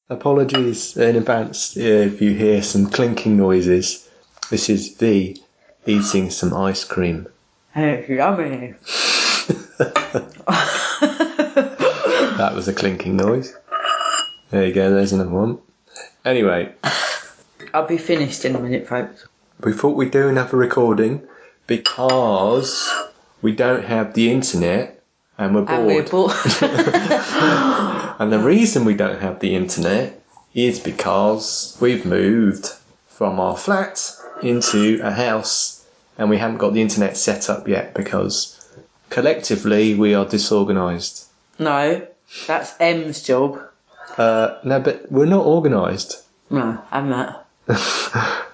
Apologies in advance if you hear some clinking noises. This is V eating some ice cream. Yummy. That was a clinking noise. There you go, there's another one. Anyway. I'll be finished in a minute, folks. We thought we'd do another recording because we don't have the internet and we're bored. And the reason we don't have the internet is because we've moved from our flat into a house and we haven't got the internet set up yet because collectively we are disorganised. No, that's M's job. No, but we're not organised. No, I'm not.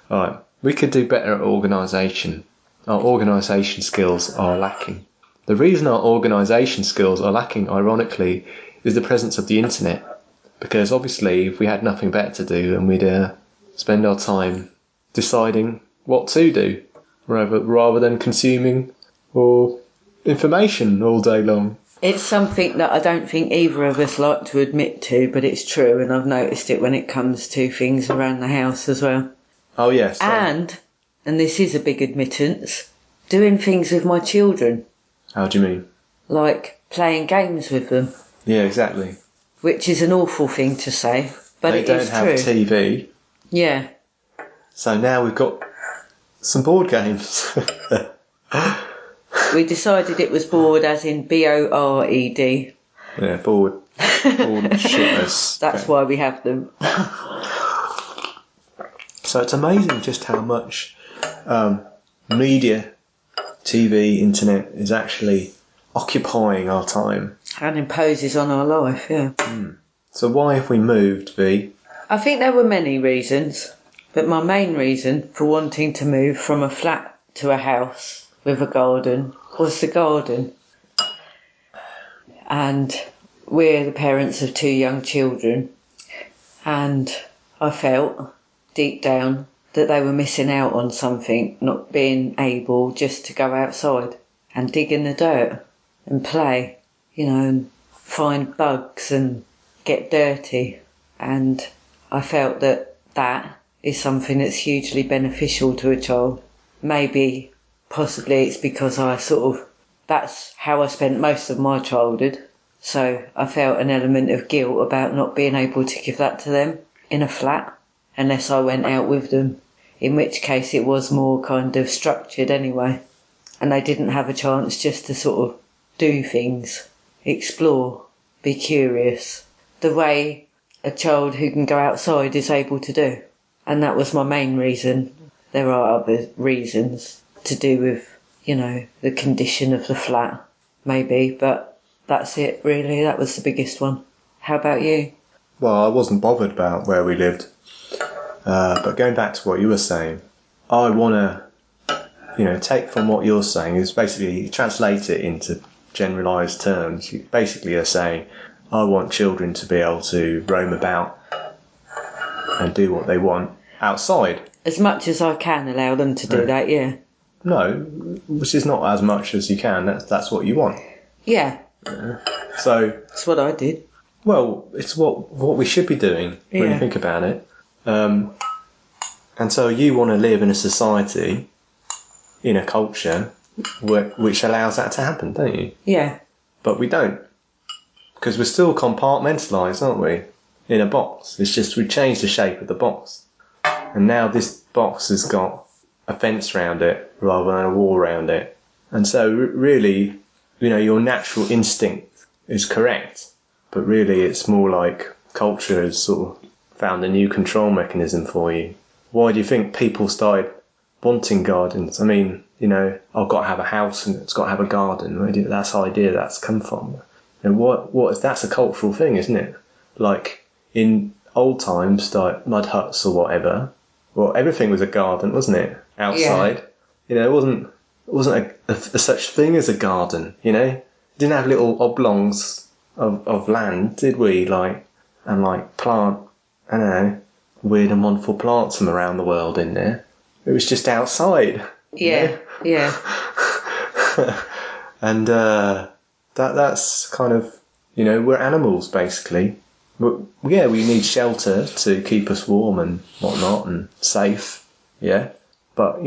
Right, we could do better at organisation. Our organisation skills are lacking. The reason our organisation skills are lacking, ironically, is the presence of the internet. Because obviously, if we had nothing better to do, then we'd spend our time deciding what to do, rather than consuming or information all day long. It's something that I don't think either of us like to admit to, but it's true, and I've noticed it when it comes to things around the house as well. Oh, yes. And this is a big admittance, doing things with my children. How do you mean? Like playing games with them. Yeah, exactly. Which is an awful thing to say, but it is true. They don't have TV. Yeah. So now we've got some board games. We decided it was bored as in B-O-R-E-D. Yeah, bored. Bored shitless. That's why we have them. So it's amazing just how much media, TV, internet is actually occupying our time. And imposes on our life, yeah. So why have we moved, V? I think there were many reasons, but my main reason for wanting to move from a flat to a house with a garden was the garden. And we're the parents of 2 young children, and I felt deep down that they were missing out on something, not being able just to go outside and dig in the dirt and play, and find bugs and get dirty. And I felt that is something that's hugely beneficial to a child. Possibly it's because that's how I spent most of my childhood. So I felt an element of guilt about not being able to give that to them in a flat unless I went out with them, in which case it was more kind of structured anyway. And they didn't have a chance just to sort of do things, explore, be curious, the way a child who can go outside is able to do. And that was my main reason. There are other reasons to do with, the condition of the flat, maybe, but that's it, really. That was the biggest one. How about you? Well, I wasn't bothered about where we lived. But going back to what you were saying, I want to, take from what you're saying is basically translate it into generalised terms. You basically are saying, I want children to be able to roam about and do what they want outside. As much as I can allow them to do that, yeah. No, which is not as much as you can. That's what you want. Yeah. So that's what I did. Well, it's what we should be doing when you think about it. And so you want to live in a society, in a culture, which allows that to happen, don't you? Yeah. But we don't. Because we're still compartmentalised, aren't we? In a box. It's just we changed the shape of the box. And now this box has got a fence around it rather than a wall around it. And so really, your natural instinct is correct. But really it's more like culture has sort of found a new control mechanism for you. Why do you think people started wanting gardens? I mean, I've got to have a house and it's got to have a garden. Where did that idea that's come from? That's a cultural thing, isn't it? Like in old times, like mud huts or whatever. Well, everything was a garden, wasn't it? Outside, it wasn't a such thing as a garden. Didn't have little oblongs of land, did we? Plant, I don't know, weird and wonderful plants from around the world in there. It was just outside. Yeah. And that's kind of, we're animals basically. yeah, we need shelter to keep us warm and whatnot and safe. Yeah, but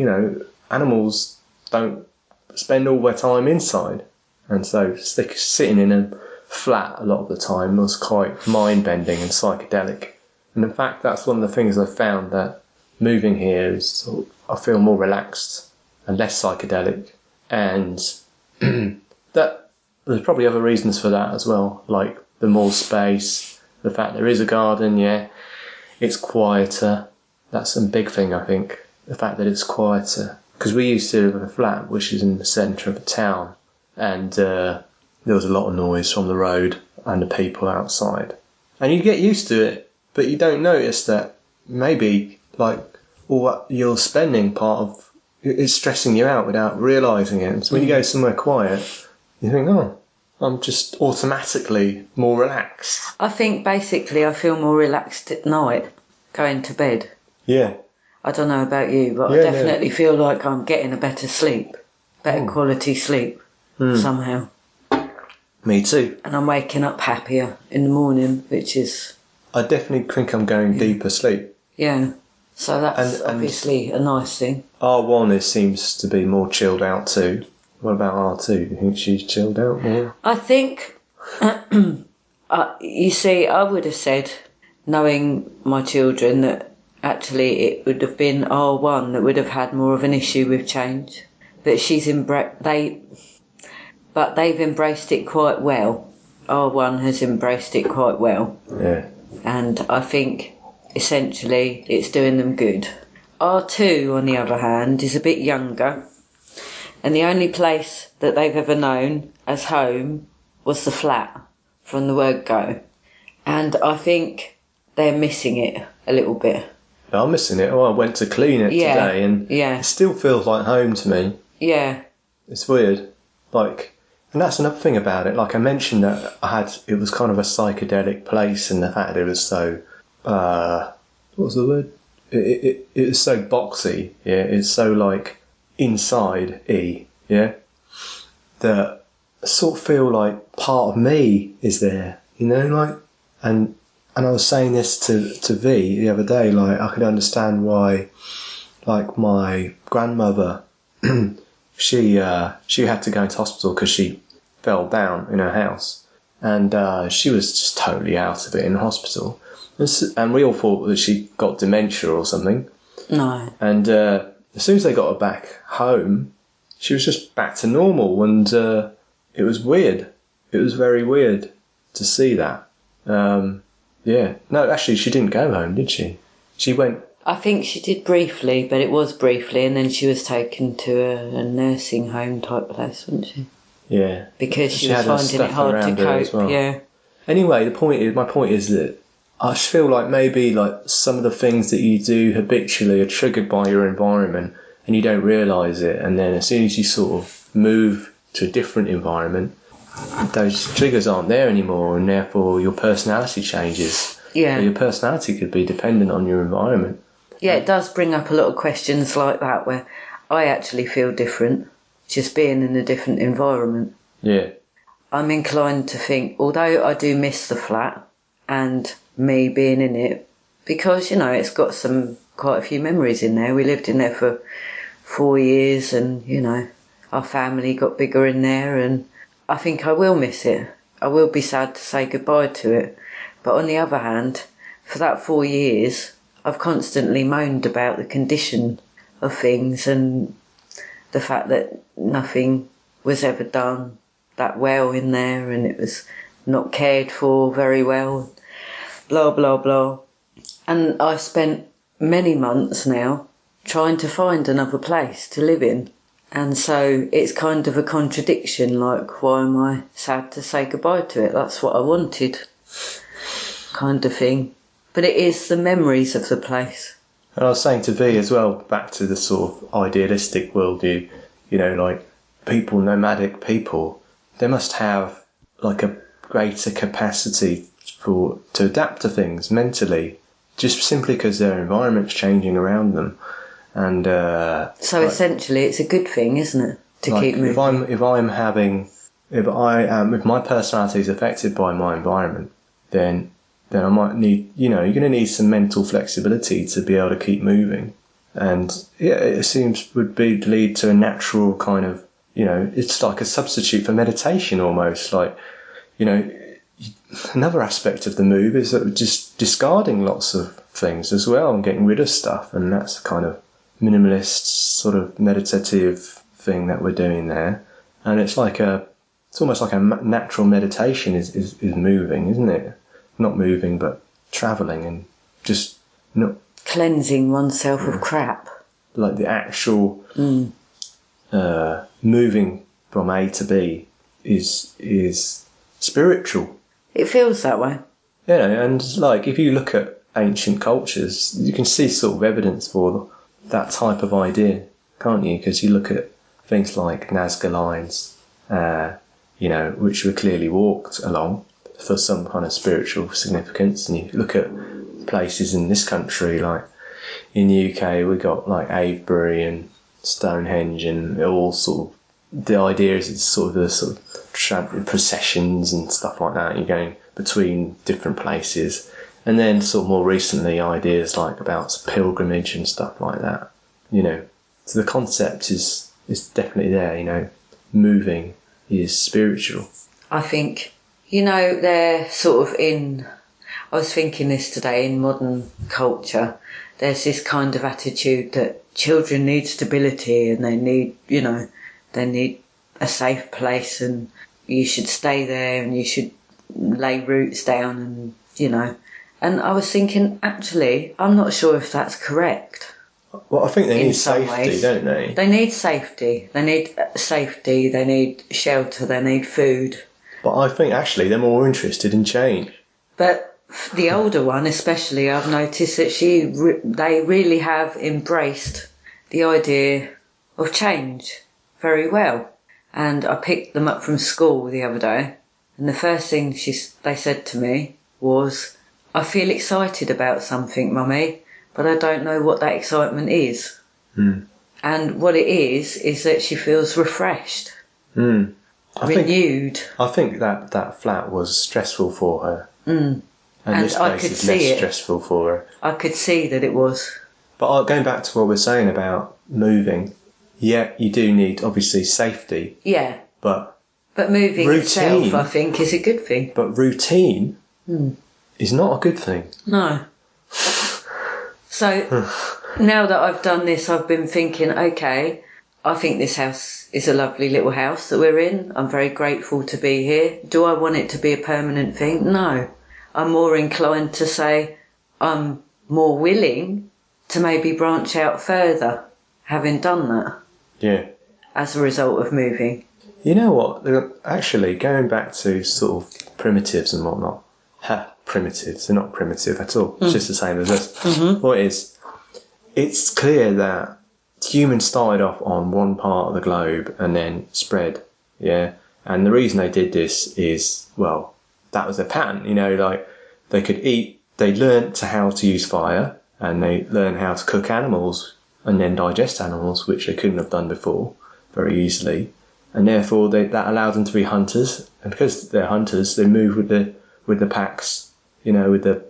animals don't spend all their time inside, and so sitting in a flat a lot of the time was quite mind bending and psychedelic. And in fact, that's one of the things I found, that moving here is I feel more relaxed and less psychedelic, and that there's probably other reasons for that as well, like the more space, the fact there is a garden, yeah, it's quieter. That's a big thing, I think, the fact that it's quieter. Because we used to live in a flat which is in the centre of a town, and there was a lot of noise from the road and the people outside. And you get used to it, but you don't notice that maybe like all what you're spending part of it's stressing you out without realising it. So when you go somewhere quiet, you think, oh, I'm just automatically more relaxed. I think basically I feel more relaxed at night going to bed. Yeah. I don't know about you, but I definitely feel like I'm getting a better sleep, better quality sleep somehow. Me too. And I'm waking up happier in the morning, which is... I definitely think I'm going deeper sleep. Yeah. So that's obviously a nice thing. R1 seems to be more chilled out too. What about R2? Do you think she's chilled out more? I think, you see, I would have said, knowing my children, that actually it would have been R1 that would have had more of an issue with change. But they've embraced it quite well. R1 has embraced it quite well. Yeah. And I think essentially it's doing them good. R2, on the other hand, is a bit younger, and the only place that they've ever known as home was the flat from the word go. And I think they're missing it a little bit. I'm missing it. Oh, I went to clean it today, and it still feels like home to me. Yeah. It's weird. And that's another thing about it. Like I mentioned that it was kind of a psychedelic place, and the fact that it was so, what was the word? It was so boxy, yeah. It's so like inside-y, yeah. That I sort of feel like part of me is there, like, and I was saying this to V the other day, like I could understand why, like my grandmother, she had to go into hospital because she fell down in her house, and she was just totally out of it in hospital. And we all thought that she got dementia or something. No. And as soon as they got her back home, she was just back to normal, and it was weird. It was very weird to see that. Yeah. No, actually, she didn't go home, did she? She went... I think she did briefly, but it was briefly, and then she was taken to a nursing home type place, wasn't she? Yeah. Because she was finding it hard to cope, well. Yeah. Anyway, my point is that I feel like maybe like some of the things that you do habitually are triggered by your environment and you don't realise it, and then as soon as you sort of move to a different environment, those triggers aren't there anymore, and therefore your personality changes. Yeah. So your personality could be dependent on your environment. Yeah, it does bring up a lot of questions like that where I actually feel different just being in a different environment. Yeah. I'm inclined to think, although I do miss the flat and me being in it, because, it's got quite a few memories in there. We lived in there for 4 years, and, our family got bigger in there, and I think I will miss it. I will be sad to say goodbye to it. But on the other hand, for that 4 years, I've constantly moaned about the condition of things and the fact that nothing was ever done that well in there, and it was not cared for very well, blah, blah, blah. And I spent many months now trying to find another place to live in. And so it's kind of a contradiction, like, why am I sad to say goodbye to it? That's what I wanted, kind of thing. But it is the memories of the place. And I was saying to V as well, back to the sort of idealistic worldview, like nomadic people, they must have like a greater capacity to adapt to things mentally, just simply because their environment's changing around them. And so essentially it's a good thing, isn't it, to keep moving? If my personality is affected by my environment, then then I might need, you're going to need some mental flexibility to be able to keep moving. And it seems would lead to a natural kind of, it's like a substitute for meditation almost. Like, another aspect of the move is that just discarding lots of things as well and getting rid of stuff. And that's the kind of minimalist sort of meditative thing that we're doing there. And it's almost like a natural meditation is moving, isn't it? Not moving, but travelling and just not cleansing oneself of crap. Like the actual moving from A to B is spiritual. It feels that way. Yeah, and like if you look at ancient cultures, you can see sort of evidence for that type of idea, can't you? Because you look at things like Nazca lines, which were clearly walked along for some kind of spiritual significance. And you look at places in this country, like in the UK, we got like Avebury and Stonehenge, and all sort of the idea is it's sort of the sort of processions and stuff like that. You're going between different places, and then sort of more recently ideas like about pilgrimage and stuff like that. So the concept is definitely there. Moving is spiritual. I think they're sort of in. I was thinking this today, in modern culture, there's this kind of attitude that children need stability and they need a safe place, and you should stay there and you should lay roots down, and I was thinking, actually, I'm not sure if that's correct. Well, I think they need safety, don't they? They need safety. They need shelter. They need food. But I think actually they're more interested in change. But the older one, especially, I've noticed that they really have embraced the idea of change very well. And I picked them up from school the other day, and the first thing they said to me was, "I feel excited about something, Mummy, but I don't know what that excitement is." And what it is that she feels refreshed, renewed. I think that flat was stressful for her. And this place is less stressful for her. I could see that it was. But going back to what we're saying about moving, yeah, you do need, obviously, safety. Yeah. But moving routine, itself, I think, is a good thing. But routine is not a good thing. No. So now that I've done this, I've been thinking, okay, I think this house is a lovely little house that we're in. I'm very grateful to be here. Do I want it to be a permanent thing? No. I'm more inclined to say I'm more willing to maybe branch out further, having done that. Yeah. As a result of moving. You know what? Actually, going back to sort of primitives and whatnot. Primitives. They're not primitive at all. It's just the same as us. Mm-hmm. What it is, it's clear that humans started off on one part of the globe and then spread. Yeah. And the reason they did this is, well, that was their pattern. Like they could eat, they learnt how to use fire, and they learned how to cook animals and then digest animals, which they couldn't have done before very easily. And therefore that allowed them to be hunters. And because they're hunters, they move with the packs, with the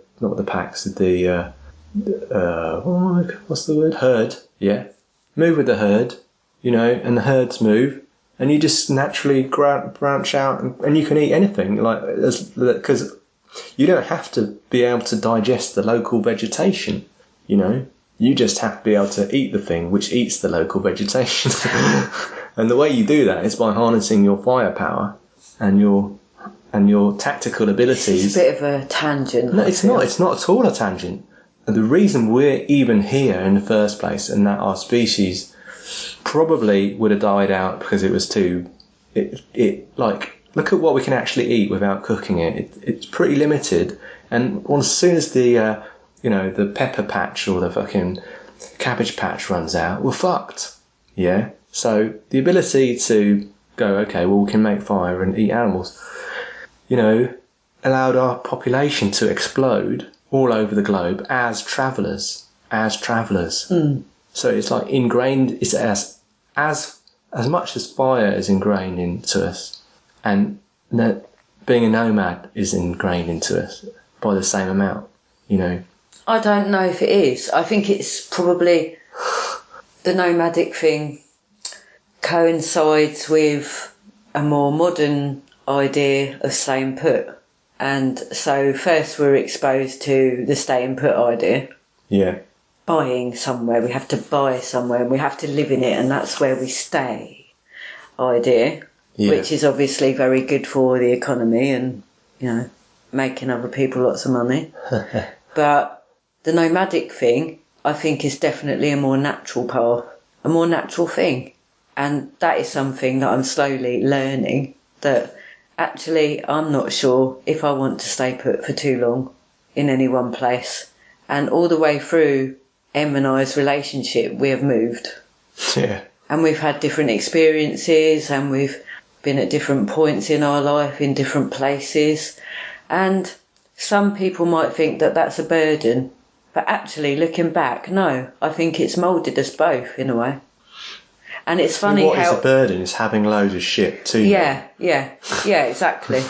what's the word? Herd. Yeah. Move with the herd, and the herds move, and you just naturally branch out, and you can eat anything, because you don't have to be able to digest the local vegetation, You just have to be able to eat the thing which eats the local vegetation. And the way you do that is by harnessing your firepower and your tactical abilities. It's a bit of a tangent. No, it's not. It's not at all a tangent. And the reason we're even here in the first place, and that our species probably would have died out because it was too... look at what we can actually eat without cooking it. It's pretty limited. And as soon as the pepper patch or the fucking cabbage patch runs out, we're fucked. Yeah? So the ability to go, okay, well, we can make fire and eat animals, allowed our population to explode all over the globe as travellers. So it's like ingrained, it's as much as fire is ingrained into us, and that being a nomad is ingrained into us. by the same amount, you know. I don't know if it is. I think it's probably the nomadic thing coincides with a more modern idea of staying put. And so first we're exposed to the staying put idea. Yeah. Buying somewhere, we have to buy somewhere and we have to live in it and that's where we stay idea, which is obviously very good for the economy and, you know, making other people lots of money. But the nomadic thing, I think, is definitely a more natural path, a more natural thing. And that is something that I'm slowly learning, that actually I'm not sure if I want to stay put for too long in any one place. And all the way through Em and I's relationship, we have moved. Yeah. And we've had different experiences and we've been at different points in our life in different places. And some people might think that that's a burden. But actually, looking back, no, I think it's moulded us both in a way. And it's funny what how... is a burden is having loads of shit too. Yeah, exactly.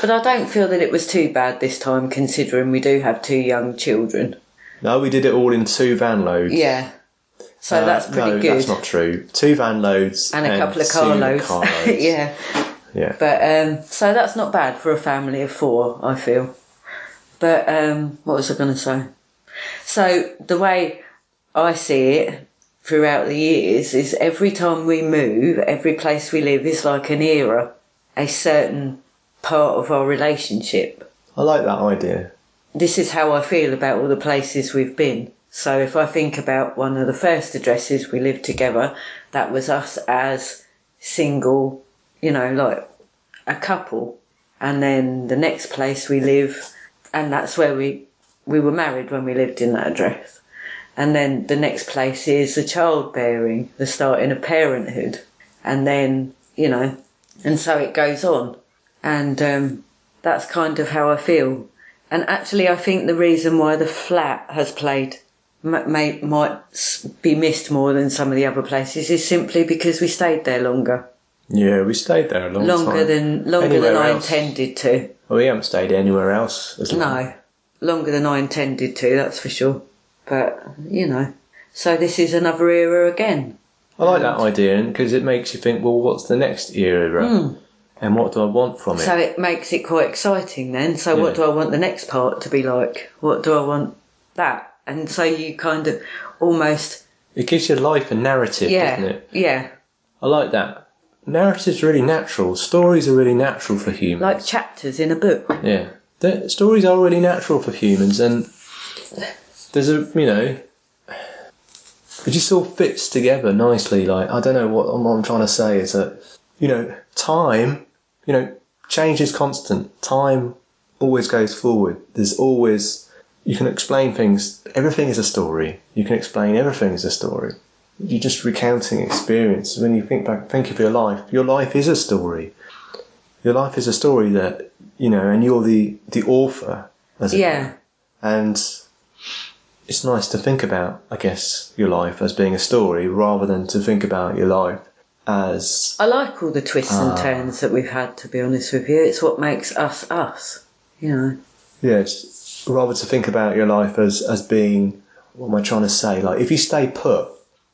But I don't feel that it was too bad this time, considering we do have 2 young children. No, we did it all in 2 van loads. Yeah. So that's pretty good. No, that's not true. 2 van loads and a couple of car loads. Yeah. But so that's not bad for a family of 4, I feel. But what was I going to say? So the way I see it throughout the years is every time we move, every place we live is like an era, a certain part of our relationship. I like that idea. This is how I feel about all the places we've been. So if I think about one of the first addresses we lived together, that was us as single, you know, like a couple. And then the next place we live, and that's where we were married when we lived in that address. And then the next place is the childbearing, the starting of parenthood. And then, you know, and so it goes on. And that's kind of how I feel. And actually I think the reason why the flat has played... might be missed more than some of the other places is simply because we stayed there longer. Yeah, we stayed there a long time. Longer than I intended to. Well, we haven't stayed anywhere else as long. No, longer than I intended to, that's for sure. But, you know, so this is another era again. I like that idea because it makes you think, well, what's the next era? And what do I want from it? So it makes it quite exciting then. So what do I want the next part to be like? What do I want that? And so you kind of almost... It gives your life a narrative, doesn't it? Yeah. I like that. Narrative's really natural. Stories are really natural for humans. Like chapters in a book. Yeah. Stories are really natural for humans, and there's a, you know... It just all fits together nicely. Like, I don't know what I'm trying to say is that, you know, time, you know, change is constant. Time always goes forward. There's always... You can explain things. Everything is a story. You can explain everything as a story. You're just recounting experience. When you think of your life is a story. Your life is a story that, you know, and you're the author, as it were. And it's nice to think about, I guess, your life as being a story rather than to think about your life as... I like all the twists and turns that we've had, to be honest with you. It's what makes us us, you know. Yeah, rather to think about your life as being, what am I trying to say? Like, if you stay put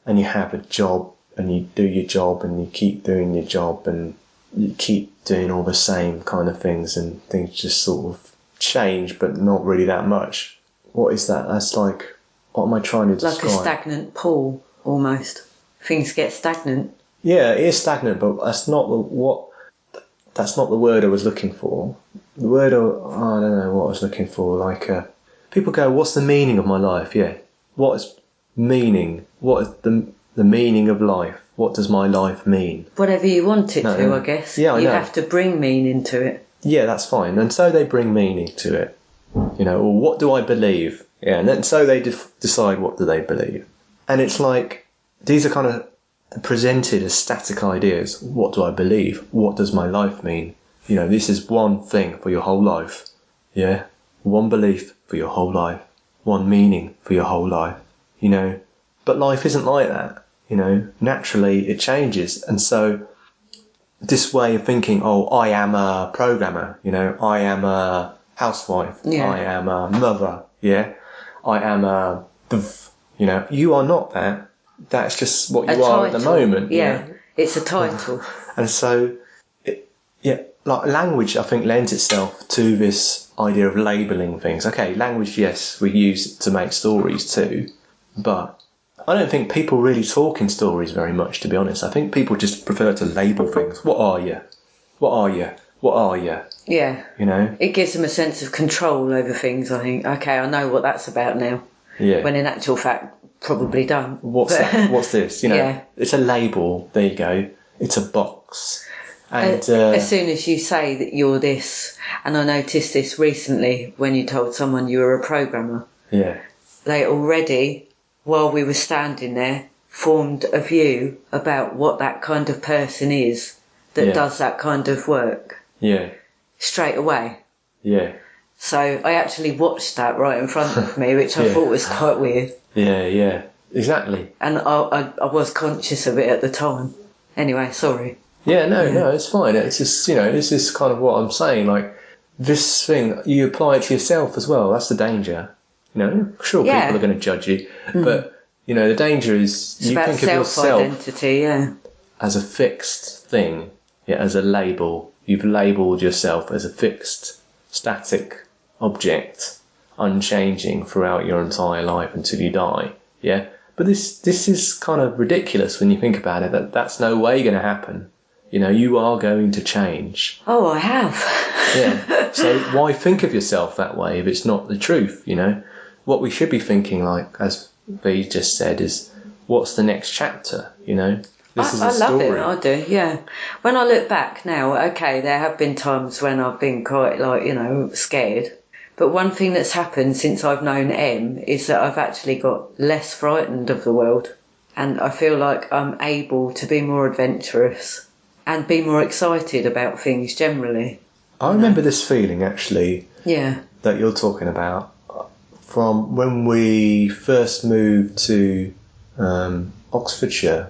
and you have a job and you do your job and you keep doing your job and you keep doing all the same kind of things and things just sort of change but not really that much. What is that? That's like, what am I trying to describe? Like a stagnant pool, almost. Things get stagnant. Yeah, it is stagnant, but that's not the word I was looking for. The word, I don't know what I was looking for. Like, people go, what's the meaning of my life? Yeah. What is meaning? What is the meaning of life? What does my life mean? Whatever you want it to, I guess. Yeah, I know. You have to bring meaning to it. Yeah, that's fine. And so they bring meaning to it. You know, or what do I believe? Yeah, and then so they decide what do they believe. And it's like, these are kind of presented as static ideas. What do I believe? What does my life mean? You know, this is one thing for your whole life. Yeah? One belief for your whole life. One meaning for your whole life. You know? But life isn't like that. You know? Naturally, it changes. And so, this way of thinking, oh, I am a programmer. You know? I am a housewife. Yeah. I am a mother. Yeah. I am a... You know, you are not that. That's just what you are at the moment. Yeah. You know? It's a title. And so, like language, I think, lends itself to this idea of labelling things. Okay, language, yes, we use it to make stories too, but I don't think people really talk in stories very much, to be honest. I think people just prefer to label things. What are you? What are you? What are you? Yeah. You know? It gives them a sense of control over things, I think. Okay, I know what that's about now. Yeah. When in actual fact, probably don't. What's that? What's this? You know, Yeah. It's a label. There you go. It's a box. And as soon as you say that you're this, and I noticed this recently when you told someone you were a programmer, yeah, they already, while we were standing there, formed a view about what that kind of person is that does that kind of work. Yeah. Straight away. Yeah. So I actually watched that right in front of me, which I thought was quite weird. Yeah, yeah, exactly. And I was conscious of it at the time. Anyway, sorry. Yeah, no, it's fine. It's just, you know, this is kind of what I'm saying. Like, this thing, you apply it to yourself as well. That's the danger. You know, sure, people are going to judge you. But, you know, the danger is it's you about think of yourself self-identity, as a fixed thing, as a label. You've labelled yourself as a fixed, static object, unchanging throughout your entire life until you die. Yeah? But this is kind of ridiculous when you think about it. That's no way going to happen. You know, you are going to change. Oh, I have. Yeah. So why think of yourself that way if it's not the truth, you know? What we should be thinking, like, as V just said, is what's the next chapter, you know? This is a story. I love it, I do, yeah. When I look back now, okay, there have been times when I've been quite, like, you know, scared. But one thing that's happened since I've known Em is that I've actually got less frightened of the world. And I feel like I'm able to be more adventurous and be more excited about things generally. I remember this feeling, actually, that you're talking about from when we first moved to Oxfordshire.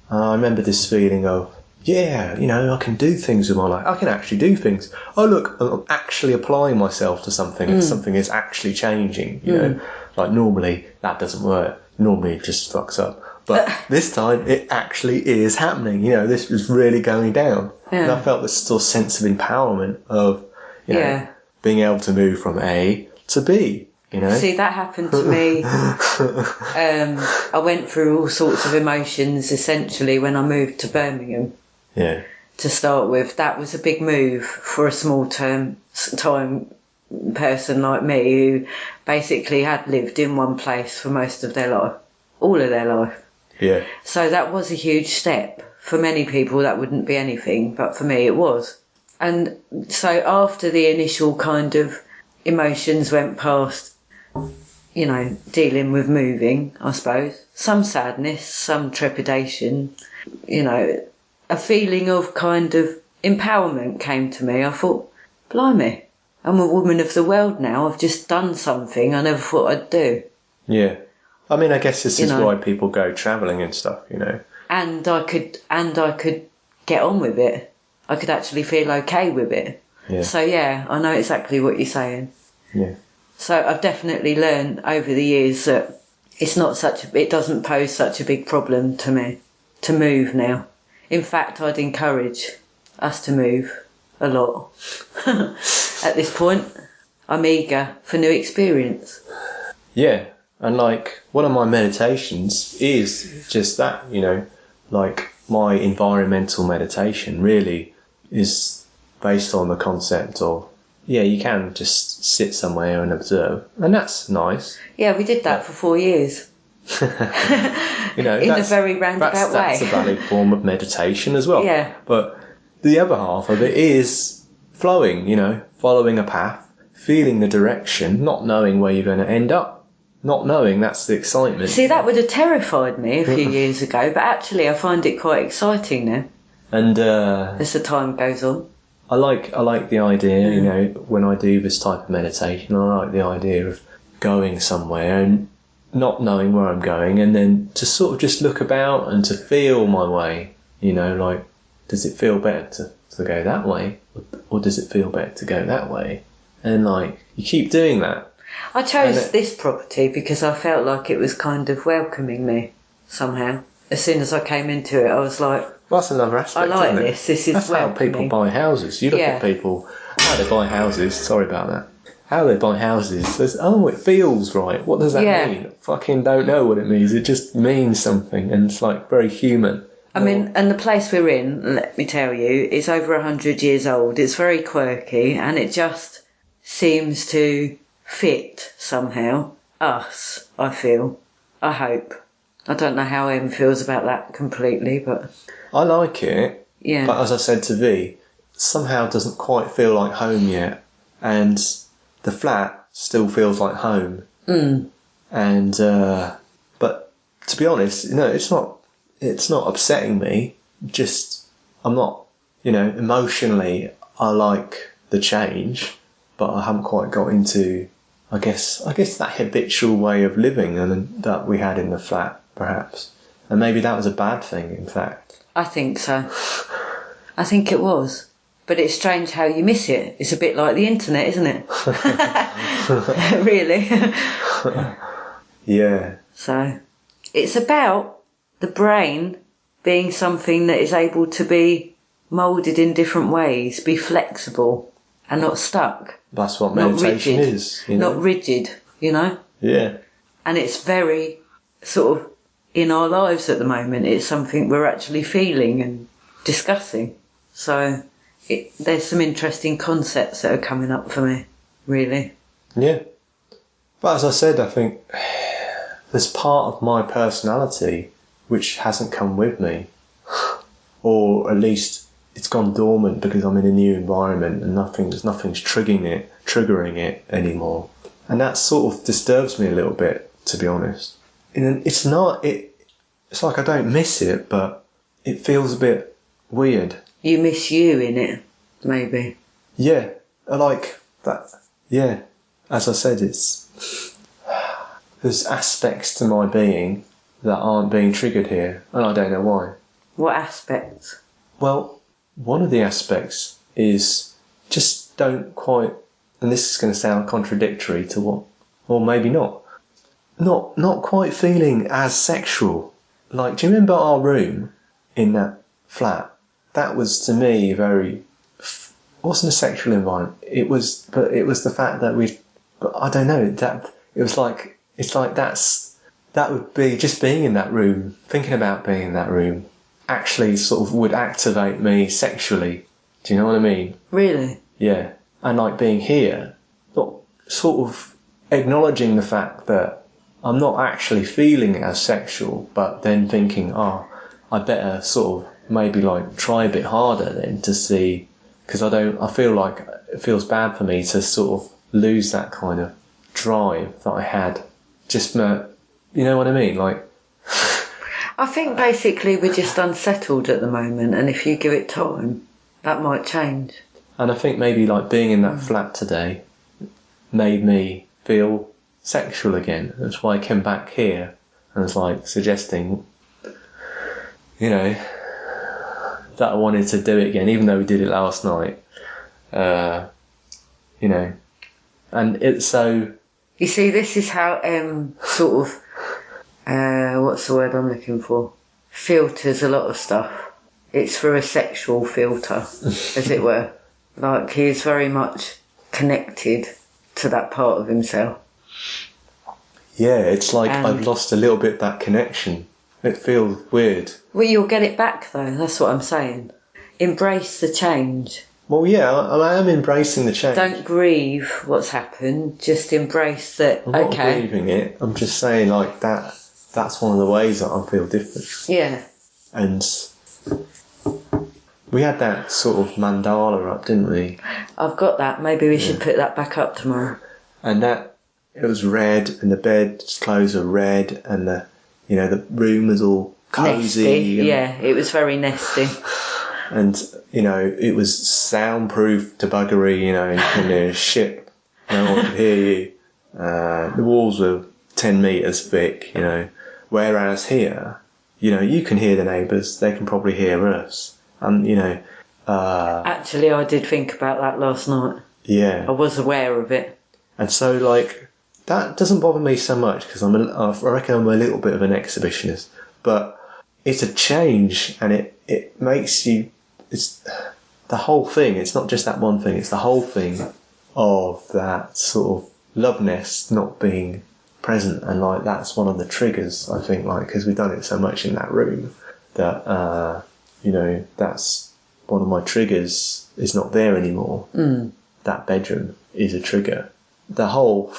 I remember this feeling of, yeah, you know, I can do things with my life. I can actually do things. Oh, look, I'm actually applying myself to something and something is actually changing, you know. Like, normally, that doesn't work. Normally, it just fucks up. But this time, it actually is happening. You know, this was really going down. Yeah. And I felt this sort of sense of empowerment of, you know, being able to move from A to B. You know? See, that happened to me. I went through all sorts of emotions, essentially, when I moved to Birmingham. Yeah. To start with, that was a big move for a time person like me who basically had lived in one place for most of their life, all of their life. Yeah. So that was a huge step. For many people, that wouldn't be anything, but for me, it was. And so after the initial kind of emotions went past, you know, dealing with moving, I suppose, some sadness, some trepidation, you know, a feeling of kind of empowerment came to me. I thought, blimey, I'm a woman of the world now. I've just done something I never thought I'd do. Yeah. I mean, I guess this is why people go travelling and stuff, you know. And I could get on with it. I could actually feel okay with it. Yeah. So yeah, I know exactly what you're saying. Yeah. So I've definitely learned over the years that it doesn't pose such a big problem to me to move now. In fact, I'd encourage us to move a lot. At this point, I'm eager for new experience. Yeah, and like one of my meditations is just that, you know, like my environmental meditation really is based on the concept of, yeah, you can just sit somewhere and observe, and that's nice. Yeah, we did that for 4 years. You know, in a very roundabout way. That's a valid form of meditation as well. Yeah. But the other half of it is flowing, you know, following a path, feeling the direction, not knowing where you're going to end up. Not knowing, that's the excitement. See, that would have terrified me a few years ago, but actually I find it quite exciting now. And as the time goes on. I like the idea, you know, when I do this type of meditation, I like the idea of going somewhere and not knowing where I'm going, and then to sort of just look about and to feel my way, you know, like, does it feel better to go that way, or does it feel better to go that way? And like, you keep doing that. I chose this property because I felt like it was kind of welcoming me somehow. As soon as I came into it, I was like, well, that's another aspect, I like isn't it? this. This is that's welcoming. how people buy houses. You look at people, how they buy houses. Sorry about that. How they buy houses. There's, it feels right. What does that mean? Fucking don't know what it means. It just means something, and it's like very human. I mean, and the place we're in, let me tell you, it's over 100 years old. It's very quirky, and it just seems to fit somehow us, I feel. I hope. I don't know how Em feels about that completely, but... I like it, yeah. But as I said to V, somehow doesn't quite feel like home yet. And the flat still feels like home. And, but to be honest, it's not upsetting me. Just, I'm not, emotionally, I like the change, but I haven't quite got into, I guess that habitual way of living and that we had in the flat, perhaps. And maybe that was a bad thing, in fact. I think so. I think it was. But it's strange how you miss it. It's a bit like the internet, isn't it? Really. Yeah. So, it's about the brain being something that is able to be moulded in different ways, be flexible and not stuck. That's what meditation is. Not rigid, Yeah. And it's very sort of in our lives at the moment. It's something we're actually feeling and discussing. So there's some interesting concepts that are coming up for me, really. Yeah. But as I said, I think there's part of my personality which hasn't come with me. Or at least it's gone dormant because I'm in a new environment and nothing's triggering it anymore. And that sort of disturbs me a little bit, to be honest. It's like I don't miss it, but it feels a bit weird. You miss you in it, maybe. Yeah, I like that. Yeah, as I said, there's aspects to my being that aren't being triggered here, and I don't know why. What aspects? Well, one of the aspects is just don't quite, and this is going to sound contradictory to what, or maybe not quite feeling as sexual. Like, do you remember our room in that flat? That was, to me, wasn't a sexual environment. It was the fact that but I don't know, that it was like, it's like that would be just being in that room, thinking about being in that room, actually sort of would activate me sexually. Do you know what I mean? Really? Yeah. And like being here, sort of acknowledging the fact that I'm not actually feeling it as sexual, but then thinking, I better sort of maybe like try a bit harder then to see, because I feel like it feels bad for me to sort of lose that kind of drive that I had. Just, you know what I mean? Like, I think basically we're just unsettled at the moment, and if you give it time, that might change. And I think maybe like being in that flat today made me feel sexual again. That's why I came back here and was like suggesting, that I wanted to do it again, even though we did it last night. And it's so... You see, this is how sort of, what's the word I'm looking for? Filters a lot of stuff. It's through a sexual filter, as it were. Like, he is very much connected to that part of himself. Yeah, it's like I've lost a little bit that connection. It feels weird. Well, you'll get it back, though. That's what I'm saying. Embrace the change. Well, yeah, I am embracing the change. Don't grieve what's happened. Just embrace that. I'm not grieving it. I'm just saying, like, that's one of the ways that I feel different. Yeah. And we had that sort of mandala up, didn't we? I've got that. Maybe we should put that back up tomorrow. And it was red, and the bed's clothes are red, and the room was all cosy. Yeah, it was very nesty. And, it was soundproof to buggery, and shit, no one could hear you. The walls were 10 metres thick, whereas here, you can hear the neighbours, they can probably hear us. And, Actually, I did think about that last night. Yeah. I was aware of it. And so, like, that doesn't bother me so much because I reckon I'm a little bit of an exhibitionist. But it's a change, and it makes you. It's the whole thing. It's not just that one thing. It's the whole thing of that sort of love nest not being present, and like that's one of the triggers. I think, like, because we've done it so much in that room that that's one of my triggers is not there anymore. That bedroom is a trigger. The whole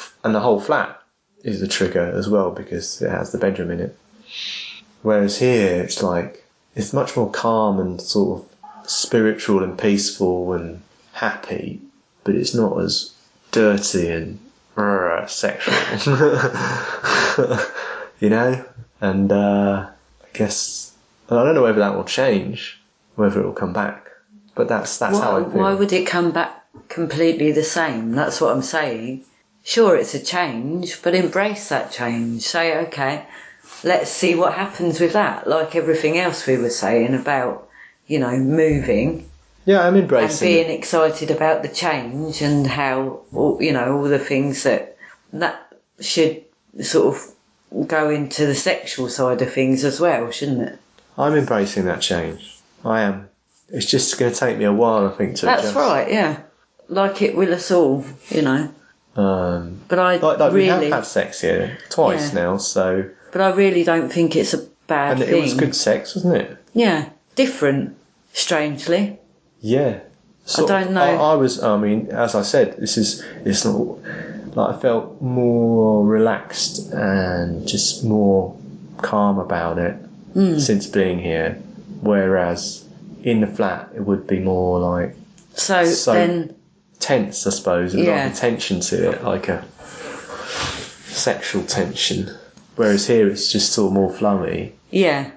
flat is a trigger as well because it has the bedroom in it. Whereas here, it's like it's much more calm and sort of spiritual and peaceful and happy, but it's not as dirty and sexual, And I guess I don't know whether that will change, whether it will come back, but that's how I feel. Why would it come back completely the same? That's what I'm saying. Sure, it's a change, but embrace that change. Say, okay, let's see what happens with that. Like everything else we were saying about, moving. Yeah, I'm embracing and being excited about the change and how, all the things that should sort of go into the sexual side of things as well, shouldn't it? I'm embracing that change. I am. It's just going to take me a while, I think, to That's adjust. right, yeah. Like it will us all, But I like really... we have had sex here twice now, so... But I really don't think it's a bad thing. And it was good sex, wasn't it? Yeah. Different, strangely. Yeah. I don't know. As I said, it's not... Like, I felt more relaxed and just more calm about it since being here. Whereas in the flat, it would be more like... So then... tense, I suppose. There's like a tension to it, like a sexual tension. Whereas here, it's just sort of more flowy. Yeah.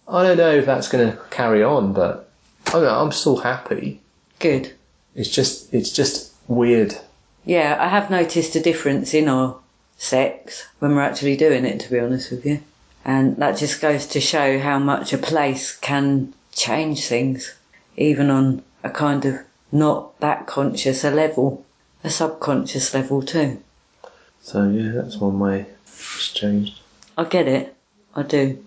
I don't know if that's going to carry on, but I'm still happy. Good. It's just weird. Yeah, I have noticed a difference in our sex when we're actually doing it, to be honest with you. And that just goes to show how much a place can change things, even on a kind of not that conscious a level, a subconscious level too. So yeah, that's one way it's changed. I get it. I do.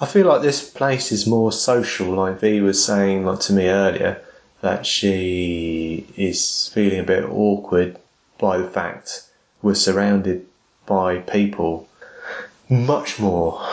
I feel like this place is more social, like V was saying to me earlier, that she is feeling a bit awkward by the fact we're surrounded by people much more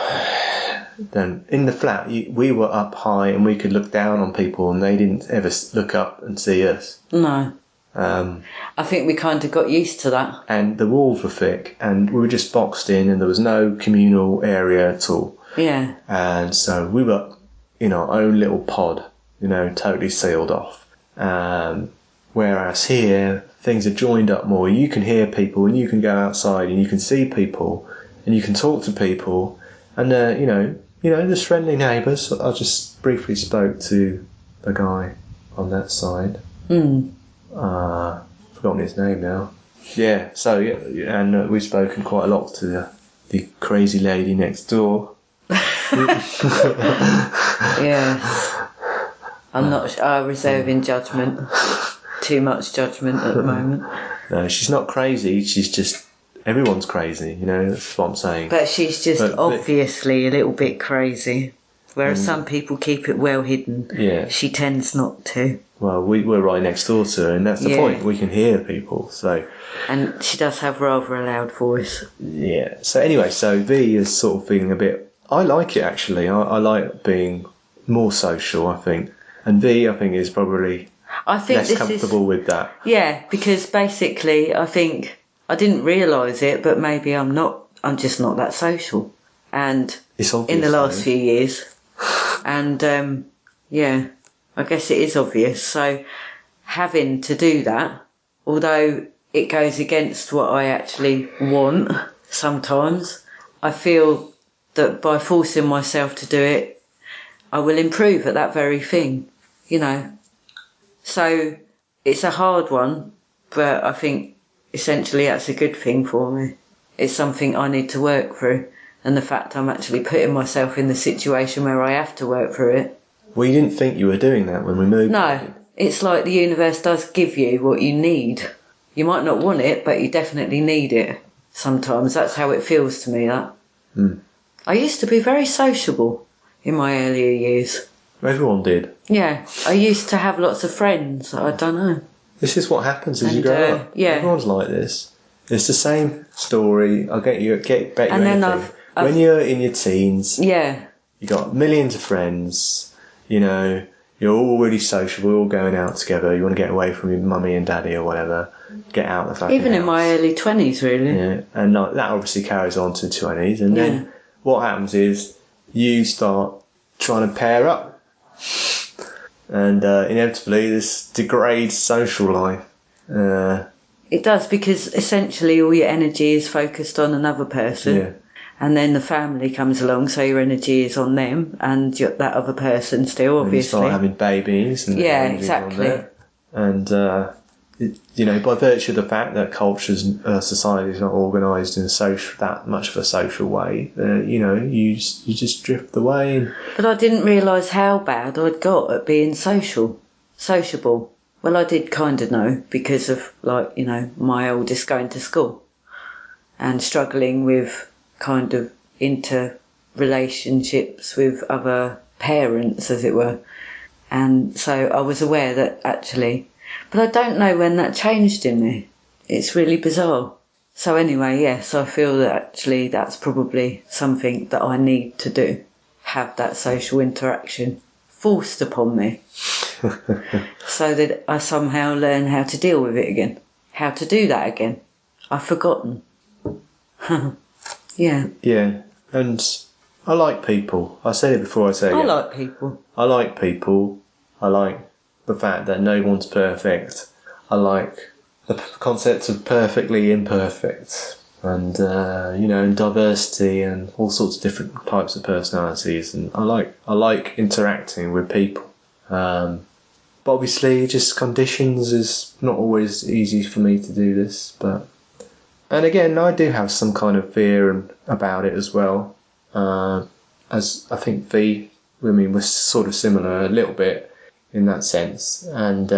than in the flat. We were up high and we could look down on people and they didn't ever look up and see us. No. I think we kind of got used to that. And the walls were thick and we were just boxed in and there was no communal area at all. Yeah. And so we were in our own little pod, totally sealed off. Whereas here, things are joined up more. You can hear people and you can go outside and you can see people and you can talk to people. And, there's friendly neighbours. I just briefly spoke to the guy on that side. Forgotten his name now. Yeah, so, yeah, and we've spoken quite a lot to the crazy lady next door. Yeah. I'm not reserving judgment. Too much judgment at the moment. No, she's not crazy. She's just... Everyone's crazy, that's what I'm saying. But she's just obviously a little bit crazy. Whereas some people keep it well hidden. Yeah. She tends not to. Well, we're right next door to her, and that's the point. We can hear people, so... And she does have rather a loud voice. Yeah. So anyway, V is sort of feeling a bit... I like it, actually. I like being more social, I think. And V, I think, is probably less comfortable with that. Yeah, because basically, I think... I didn't realise it, but maybe I'm just not that social. And it's obvious, in the last few years. And, I guess it is obvious. So having to do that, although it goes against what I actually want sometimes, I feel that by forcing myself to do it, I will improve at that very thing, So it's a hard one, but I think essentially that's a good thing for me. It's something I need to work through. And the fact I'm actually putting myself in the situation where I have to work through it. Well, you didn't think you were doing that when we moved? No. it's like the universe does give you what you need. You might not want it, but you definitely need it. Sometimes that's how it feels to me, that. I used to be very sociable in my earlier years. Everyone did. Yeah, I used to have lots of friends. I don't know. This is what happens as you grow up. Yeah. Everyone's like this. It's the same story. I'll bet you And then anything. When you're in your teens, yeah, you got millions of friends, you know, you're all really social, we're all going out together, you want to get away from your mummy and daddy or whatever, get out the fucking even house. in my early 20s, really. Yeah, and that obviously carries on to 20s, and then what happens is you start trying to pair up, and inevitably this degrades social life. It does, because essentially all your energy is focused on another person. Yeah. And then the family comes along, so your energy is on them and that other person still, obviously. And you start having babies. And exactly. And, you know, by virtue of the fact that cultures, society is not organised in that much of a social way, you know, you just drift away. But I didn't realise how bad I'd got at being sociable. Well, I did kind of know, because of, like, you know, my oldest going to school and struggling with kind of interrelationships with other parents, as it were. And so I was aware that actually, but I don't know when that changed in me. It's really bizarre. So anyway, yes, I feel that actually that's probably something that I need to do. Have that social interaction forced upon me. So that I somehow learn how to deal with it again. How to do that again. I've forgotten. Yeah. Yeah, and I like people. I said it before, I say it again. I like people. I like people. I like the fact that no one's perfect. I like the concept of perfectly imperfect, and you know, diversity and all sorts of different types of personalities. And I like interacting with people. But obviously, just conditions is not always easy for me to do this. And again, I do have some kind of fear about it as well. As I think we're sort of similar a little bit in that sense. And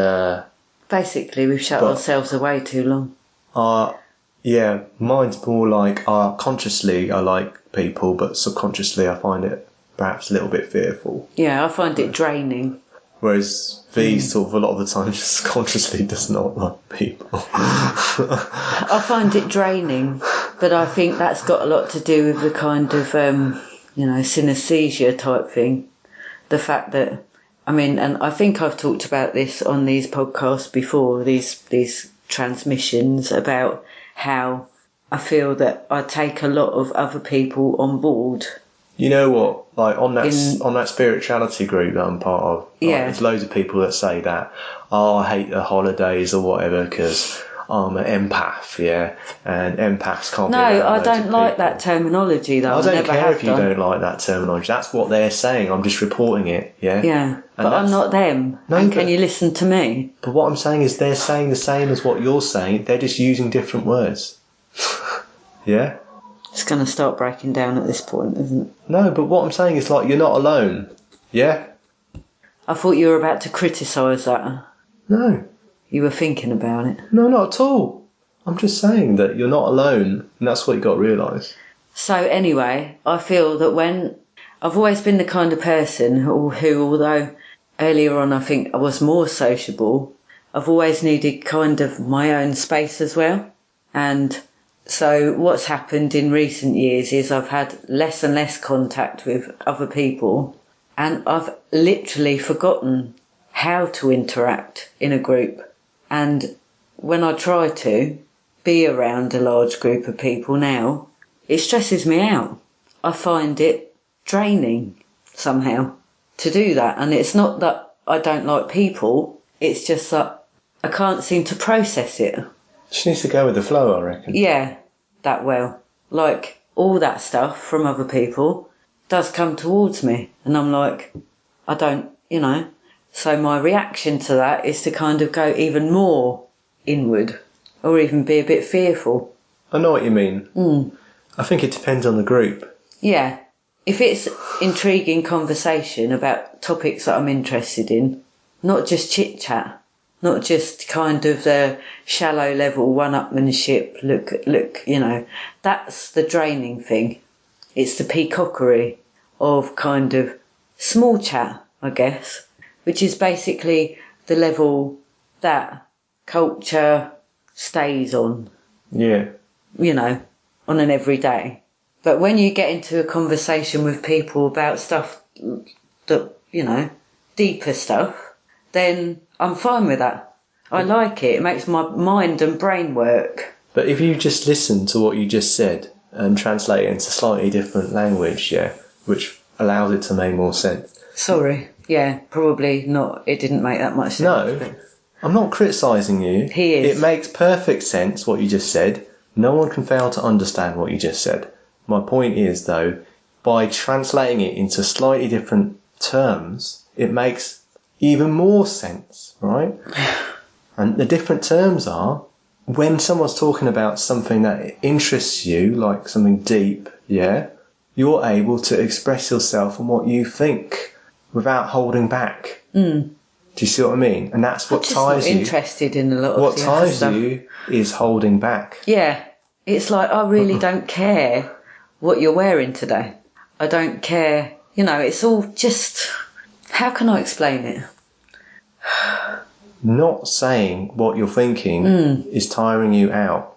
basically, we've shut ourselves away too long. Yeah, mine's more like consciously I like people, but subconsciously I find it perhaps a little bit fearful. Yeah, I find it draining. Whereas V sort of a lot of the time just consciously does not like people. I find it draining, but I think that's got a lot to do with the kind of, synesthesia type thing. The fact that, and I think I've talked about this on these podcasts before, these transmissions, about how I feel that I take a lot of other people on board. You know what? Like on that spirituality group that I'm part of, there's loads of people that say that, I hate the holidays or whatever because I'm an empath, and empaths can't be around. No, I don't like that terminology though. I don't care if you don't like that terminology. That's what they're saying. I'm just reporting it, Yeah, but I'm not them. No, and can you listen to me? But what I'm saying is they're saying the same as what you're saying. They're just using different words. Yeah? It's going to start breaking down at this point, isn't it? No, but what I'm saying is, like, you're not alone. Yeah? I thought you were about to criticise that. No. You were thinking about it. No, not at all. I'm just saying that you're not alone, and that's what you've got to realise. So anyway, I feel that when I've always been the kind of person who, although earlier on I think I was more sociable, I've always needed kind of my own space as well. And so what's happened in recent years is I've had less and less contact with other people, and I've literally forgotten how to interact in a group. And when I try to be around a large group of people now, it stresses me out. I find it draining somehow to do that. And it's not that I don't like people, it's just that I can't seem to process it. She needs to go with the flow, I reckon. Yeah, that well. Like, all that stuff from other people does come towards me. And I'm like, I don't, So my reaction to that is to kind of go even more inward, or even be a bit fearful. I know what you mean. I think it depends on the group. Yeah. If it's intriguing conversation about topics that I'm interested in, not just chit chat, not just kind of the shallow level one-upmanship. Look, that's the draining thing. It's the peacockery of kind of small chat, I guess, which is basically the level that culture stays on. Yeah. On an everyday. But when you get into a conversation with people about stuff that, deeper stuff, then I'm fine with that. I like it. It makes my mind and brain work. But if you just listen to what you just said and translate it into slightly different language, which allows it to make more sense. Sorry. Yeah, probably not. It didn't make that much sense. No, I'm not criticising you. He is. It makes perfect sense what you just said. No one can fail to understand what you just said. My point is, though, by translating it into slightly different terms, it makes even more sense, right? And the different terms are, when someone's talking about something that interests you, like something deep, you're able to express yourself and what you think without holding back. Do you see what I mean? And that's what ties you. I'm just not interested in a lot of what the other stuff. ties you is holding back. Yeah. It's like, I really don't care what you're wearing today. I don't care. It's all just... How can I explain it? Not saying what you're thinking is tiring you out.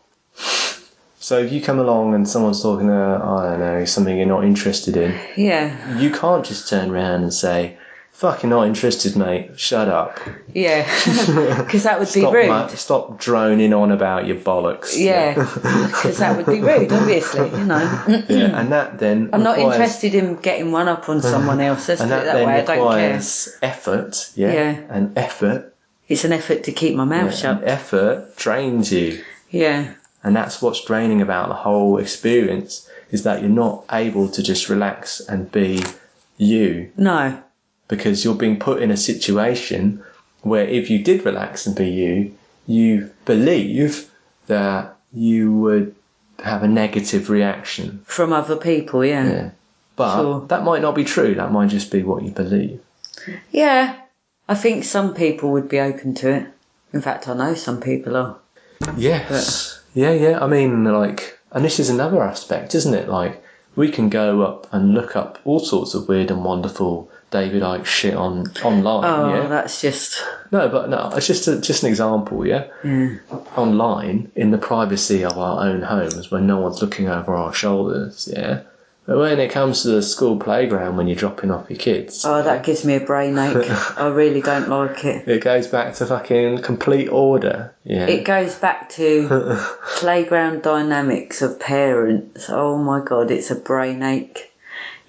So if you come along and someone's talking, I don't know, something you're not interested in, you can't just turn around and say, fucking not interested, mate, shut up. Yeah, because that would be rude. Stop droning on about your bollocks. Yeah, because that would be rude, obviously, Yeah, and that then I'm not interested in getting one up on someone else, let's put it that way, I don't care. Effort, and effort. It's an effort to keep my mouth shut. And effort drains you. Yeah. And that's what's draining about the whole experience, is that you're not able to just relax and be you. No. Because you're being put in a situation where if you did relax and be you believe that you would have a negative reaction. From other people, yeah. But that might not be true. That might just be what you believe. Yeah. I think some people would be open to it. In fact, I know some people are. Yes. Yeah. I mean, and this is another aspect, isn't it? Like, we can go up and look up all sorts of weird and wonderful David Icke shit online. Oh, that's just... No, it's just an example, Online, in the privacy of our own homes, when no one's looking over our shoulders, But when it comes to the school playground, when you're dropping off your kids... Oh, that gives me a brain ache. I really don't like it. It goes back to fucking complete order, It goes back to playground dynamics of parents. Oh my God, it's a brain ache.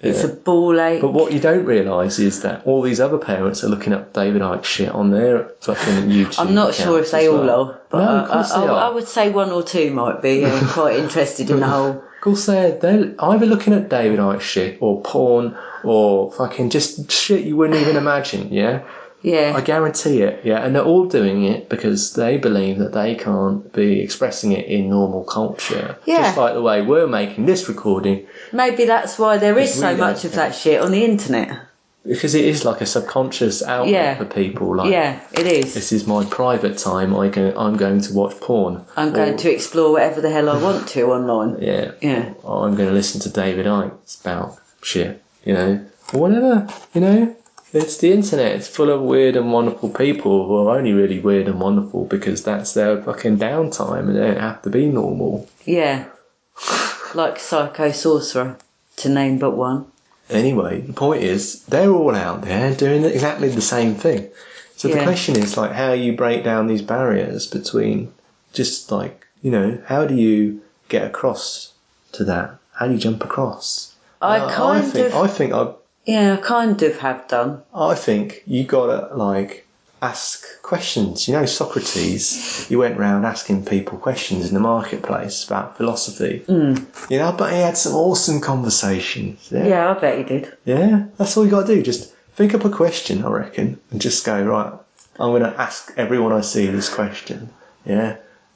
It's a ball ache. But what you don't realise is that all these other parents are looking up David Icke shit on their fucking YouTube. I'm not sure if they all are, but no, of course they are. I would say one or two might be quite interested in the whole. Of course they're either looking at David Icke shit or porn or fucking just shit you wouldn't even imagine, Yeah. I guarantee it, and they're all doing it because they believe that they can't be expressing it in normal culture. Yeah. Just like the way we're making this recording. Maybe that's why there is so much of that shit on the internet. Because it is like a subconscious outlet for people. Like, it is. This is my private time. I'm going to watch porn. I'm going to explore whatever the hell I want to online. Yeah. Or I'm going to listen to David Icke about shit, or whatever, It's the internet. It's full of weird and wonderful people who are only really weird and wonderful because that's their fucking downtime and they don't have to be normal. Yeah. Like Psycho Sorcerer, to name but one. Anyway, the point is, they're all out there doing exactly the same thing. So the question is, how you break down these barriers between just how do you get across to that? How do you jump across? I kind of have done. I think you gotta ask questions. Socrates, he went round asking people questions in the marketplace about philosophy. But he had some awesome conversations. Yeah, I bet he did. Yeah, that's all you gotta do. Just think up a question, I reckon, and just go, right, I'm gonna ask everyone I see this question.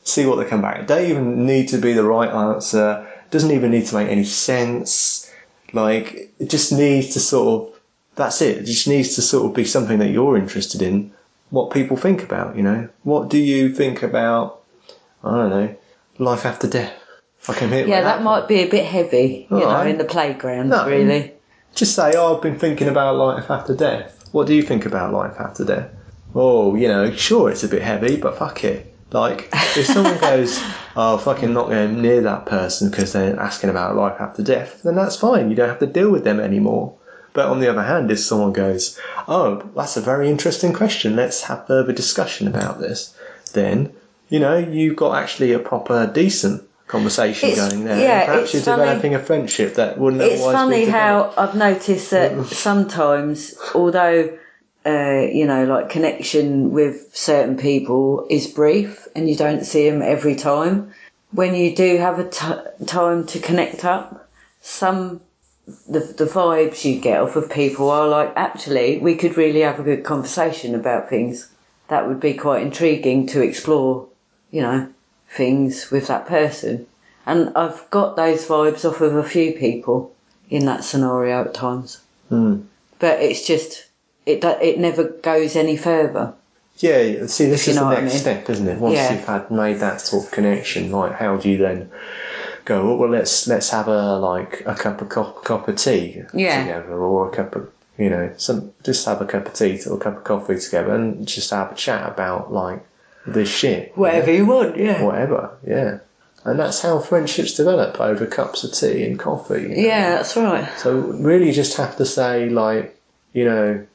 See what they come back. It don't even need to be the right answer. It doesn't even need to make any sense. It just needs to that's it. It just needs to be something that you're interested in, what people think about, you know. What do you think about, I don't know, life after death? I can hit that might be a bit heavy, you know, in the playground, really. Just say, I've been thinking about life after death. What do you think about life after death? Oh, you know, sure, it's a bit heavy, but fuck it. Like, if someone goes, oh, fucking not going near that person because they're asking about life after death, then that's fine. You don't have to deal with them anymore. But on the other hand, if someone goes, oh, that's a very interesting question, let's have further discussion about this, then, you know, you've got actually a proper, decent conversation going there. Yeah, and perhaps you're developing a friendship that wouldn't otherwise be developed. It's funny how I've noticed that sometimes, although, you know, like connection with certain people is brief and you don't see them every time, when you do have a time to connect up, the vibes you get off of people are like, actually, we could really have a good conversation about things. That would be quite intriguing to explore, you know, things with that person. And I've got those vibes off of a few people in that scenario at times. But it's just, it never goes any further. Yeah, see, this is the next step, isn't it? Once you've made that sort of connection, like, how do you then go, well, let's have a cup of tea together, or a cup of, you know, just have a cup of tea or a cup of coffee together and just have a chat about, like, this shit. Whatever you want, Whatever, yeah. And that's how friendships develop, over cups of tea and coffee. You know? Yeah, that's right. So really, you just have to say, like, you know,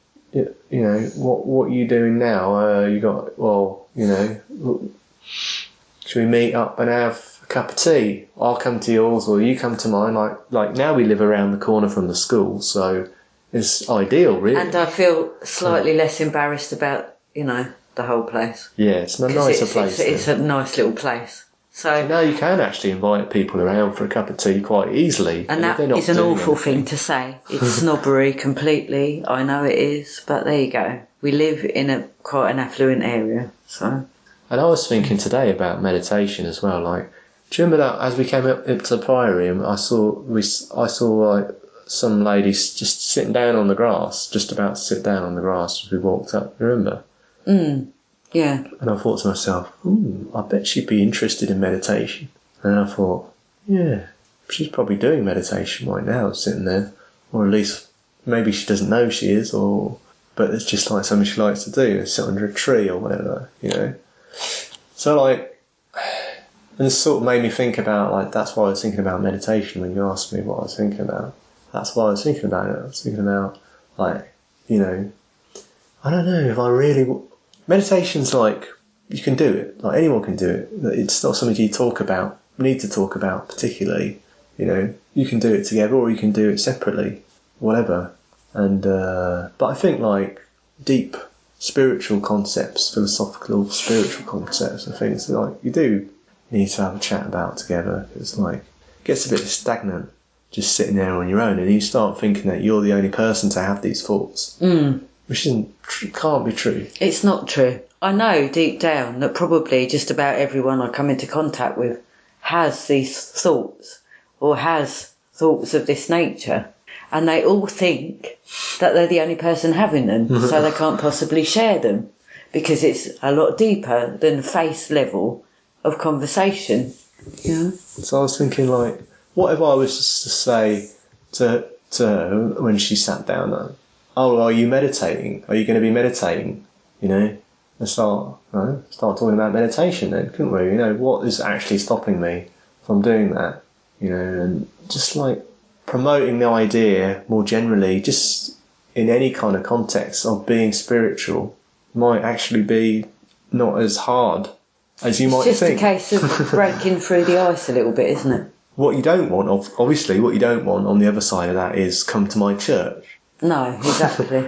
what are you doing now? You got, well, you know, should we meet up and have a cup of tea? I'll come to yours, or you come to mine. Like now we live around the corner from the school, so it's ideal, really. And I feel slightly less embarrassed about, you know, the whole place. Yeah, it's a nicer place. It's a nice little place. So now you can actually invite people around for a cup of tea quite easily. And that is an awful thing to say. It's snobbery completely. I know it is, but there you go. We live in quite an affluent area, so. And I was thinking today about meditation as well. Like, do you remember that as we came up to the Priory, I saw like some ladies just sitting down on the grass, just about to sit down on the grass as we walked up. You remember? Yeah. And I thought to myself, I bet she'd be interested in meditation. And I thought, yeah, she's probably doing meditation right now, sitting there. Or at least, maybe she doesn't know she is, but it's just like something she likes to do, sit under a tree or whatever, you know. So, like, and it sort of made me think about, like, that's why I was thinking about meditation when you asked me what I was thinking about. That's why I was thinking about it. I was thinking about, like, you know, I don't know if I really... Meditation's like, you can do it, like anyone can do it. It's not something you need to talk about particularly, you know. You can do it together or you can do it separately, whatever. And but I think like deep spiritual concepts, philosophical spiritual concepts and things like you do need to have a chat about together. It's like, it gets a bit stagnant just sitting there on your own, and you start thinking that you're the only person to have these thoughts. Which can't be true. It's not true. I know deep down that probably just about everyone I come into contact with has these thoughts or has thoughts of this nature, and they all think that they're the only person having them, so they can't possibly share them because it's a lot deeper than face level of conversation. Yeah. So I was thinking, like, what if I was just to say to her when she sat down there, oh, are you meditating? Are you going to be meditating? You know, and start talking about meditation then, couldn't we? You know, what is actually stopping me from doing that? You know, and just like promoting the idea more generally, just in any kind of context of being spiritual, might actually be not as hard as you might think. It's just a case of breaking through the ice a little bit, isn't it? What you don't want, obviously, what you don't want on the other side of that is come to my church. No, exactly.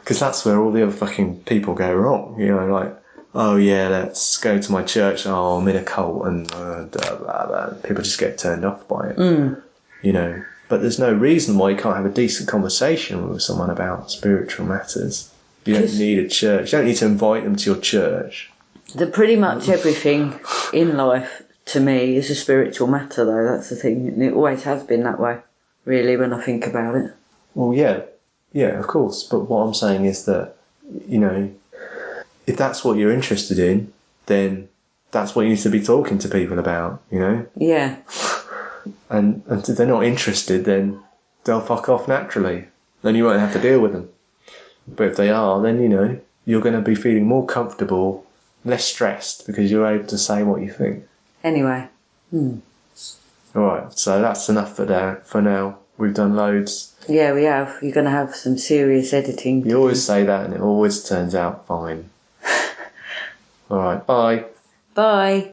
Because that's where all the other fucking people go wrong. You know, like, oh yeah, let's go to my church. Oh, I'm in a cult, and blah, blah, blah. People just get turned off by it. You know, but there's no reason why you can't have a decent conversation with someone about spiritual matters. You don't need a church. You don't need to invite them to your church. Pretty much everything in life, to me, is a spiritual matter, though. That's the thing. And it always has been that way, really, when I think about it. Well, yeah, of course. But what I'm saying is that, you know, if that's what you're interested in, then that's what you need to be talking to people about, you know? Yeah. And if they're not interested, then they'll fuck off naturally. Then you won't have to deal with them. But if they are, then, you know, you're going to be feeling more comfortable, less stressed, because you're able to say what you think. Anyway. Alright, so that's enough for now. We've done loads. Yeah, we have. You're going to have some serious editing. You always say that and it always turns out fine. Alright, bye. Bye.